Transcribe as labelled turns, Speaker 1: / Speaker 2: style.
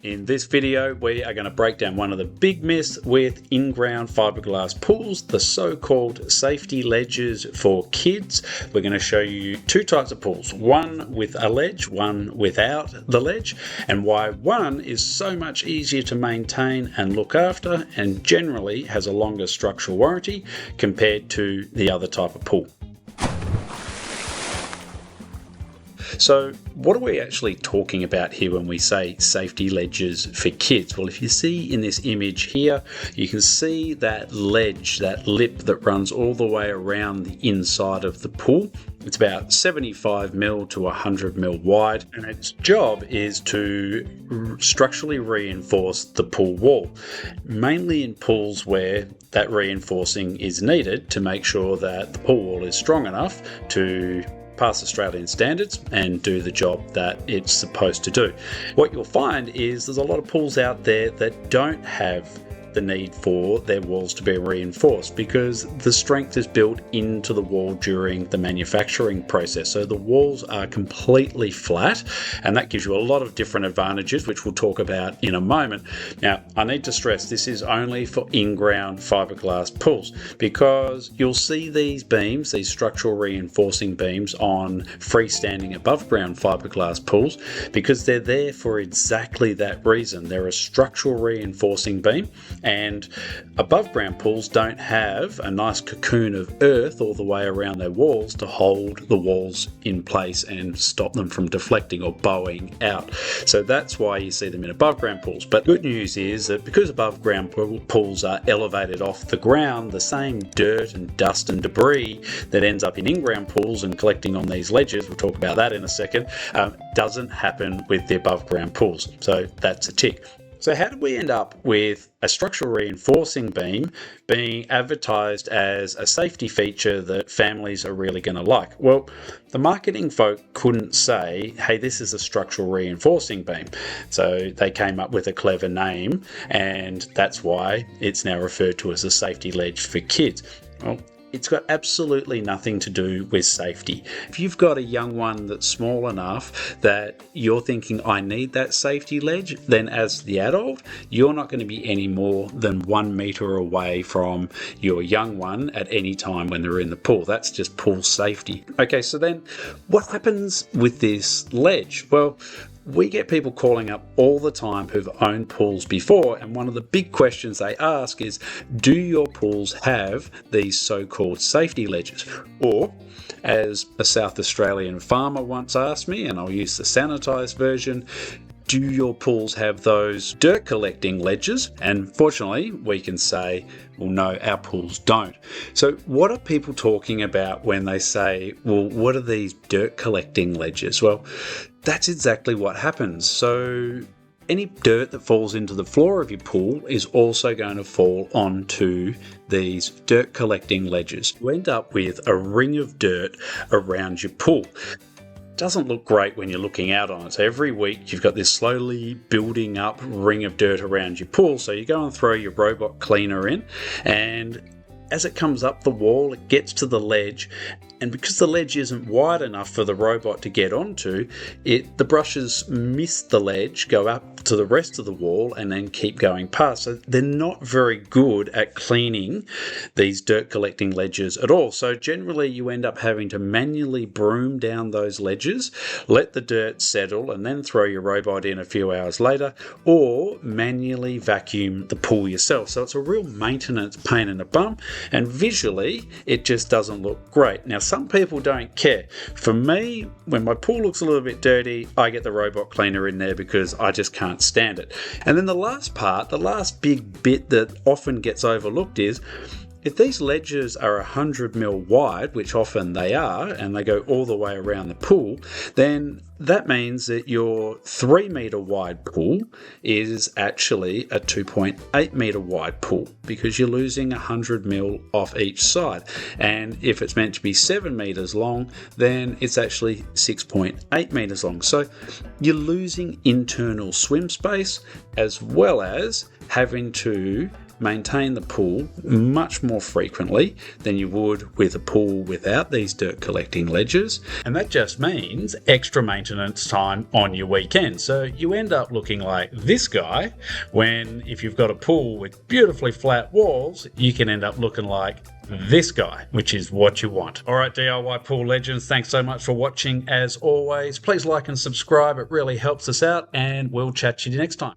Speaker 1: In this video, we are going to break down one of the big myths with in-ground fiberglass pools, the so-called safety ledges for kids. We're going to show you two types of pools, one with a ledge, one without the ledge, and why one is so much easier to maintain and look after and generally has a longer structural warranty compared to the other type of pool. So what are we actually talking about here when we say safety ledges for kids? Well, if you see in this image here, you can see that ledge, that lip that runs all the way around the inside of the pool. It's about 75mm to 100mm wide, and its job is to structurally reinforce the pool wall, mainly in pools where that reinforcing is needed to make sure that the pool wall is strong enough to pass Australian standards and do the job that it's supposed to do. What you'll find is there's a lot of pools out there that don't have the need for their walls to be reinforced because the strength is built into the wall during the manufacturing process. So the walls are completely flat, and that gives you a lot of different advantages, which we'll talk about in a moment. Now, I need to stress this is only for in-ground fiberglass pools, because you'll see these beams, these structural reinforcing beams on freestanding above ground fiberglass pools, because they're there for exactly that reason. They're a structural reinforcing beam, and above ground pools don't have a nice cocoon of earth all the way around their walls to hold the walls in place and stop them from deflecting or bowing out. So that's why you see them in above ground pools. But good news is that because above ground pools are elevated off the ground, the same dirt and dust and debris that ends up in in-ground pools and collecting on these ledges, we'll talk about that in a second, doesn't happen with the above ground pools. So that's a tick. So how did we end up with a structural reinforcing beam being advertised as a safety feature that families are really going to like? Well, the marketing folk couldn't say, hey, this is a structural reinforcing beam. So they came up with a clever name, and that's why it's now referred to as a safety ledge for kids. Well, it's got absolutely nothing to do with safety. If you've got a young one that's small enough that you're thinking, I need that safety ledge, then as the adult, you're not going to be any more than 1 meter away from your young one at any time when they're in the pool. That's just pool safety. Okay, so then what happens with this ledge? Well, we get people calling up all the time who've owned pools before, and one of the big questions they ask is, do your pools have these so-called safety ledges? Or, as a South Australian farmer once asked me, and I'll use the sanitised version, do your pools have those dirt collecting ledges? And fortunately, we can say, well, no, our pools don't. So what are people talking about when they say, well, what are these dirt collecting ledges? Well, that's exactly what happens. So any dirt that falls into the floor of your pool is also going to fall onto these dirt collecting ledges. You end up with a ring of dirt around your pool. Doesn't look great when you're looking out on it. So every week you've got this slowly building up ring of dirt around your pool. So you go and throw your robot cleaner in, and as it comes up the wall, it gets to the ledge, and because the ledge isn't wide enough for the robot to get onto, the brushes miss the ledge, go up to the rest of the wall, and then keep going past. So they're not very good at cleaning these dirt collecting ledges at all. So generally you end up having to manually broom down those ledges, let the dirt settle, and then throw your robot in a few hours later, or manually vacuum the pool yourself. So it's a real maintenance pain in the bum, and visually it just doesn't look great. Now, some people don't care. For me, when my pool looks a little bit dirty, I get the robot cleaner in there because I just can't stand it. And then the last part, the last big bit that often gets overlooked is, if these ledges are 100mm wide, which often they are, and they go all the way around the pool, then that means that your 3-meter wide pool is actually a 2.8-meter wide pool, because you're losing 100mm off each side. And if it's meant to be 7 meters long, then it's actually 6.8 meters long. So you're losing internal swim space, as well as having to maintain the pool much more frequently than you would with a pool without these dirt collecting ledges. And that just means extra maintenance time on your weekend. So you end up looking like this guy, when if you've got a pool with beautifully flat walls, you can end up looking like this guy, which is what you want. All right, DIY Pool Legends, thanks so much for watching as always. Please like and subscribe, it really helps us out, and we'll chat to you next time.